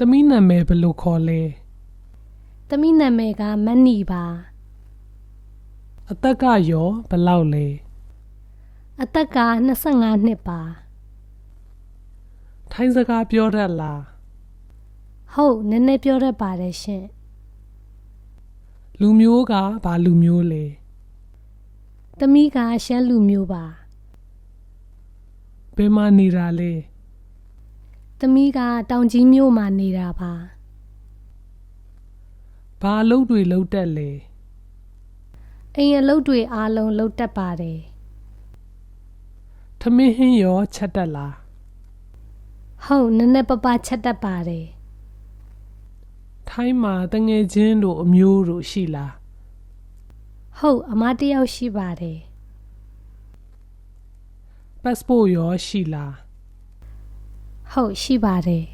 သမီးနာမည်ဘယ်လိုခေါ်လဲ သမီးနာမည်ကမတ်နီပါ အသက်ကရောဘယ်လောက်လဲ အသက်က25နှစ်ပါ ထိုင်းစကားပြောတတ်လား ဟုတ်နည်းနည်းပြောတတ်ပါတယ်ရှင် လူမျိုးကဘာလူမျိုးလဲ သမီးကရှမ်းလူမျိုးပါ ဘယ်မှာနေတာလဲ သမီးကတောင်ကြီးမြို့မှာနေတာပါ ဘာအလုပ်တွေလုပ်တတ်လဲ အိမ်အလုပ်တွေအားလုံးလုပ်တတ်ပါတယ် ထမင်းဟင်းရောချက်တတ်လား ဟုတ်နည်းနည်းပါးပါးချက်တတ်ပါတယ် ထိုင်းမှာတငယ်ချင်းတို့အမျိုးတို့ရှိလား ဟုတ်အမတစ်ယောက်ရှိပါတယ် ပတ်စပို့ရောရှိလား ဟုတ်ရှိပါတယ်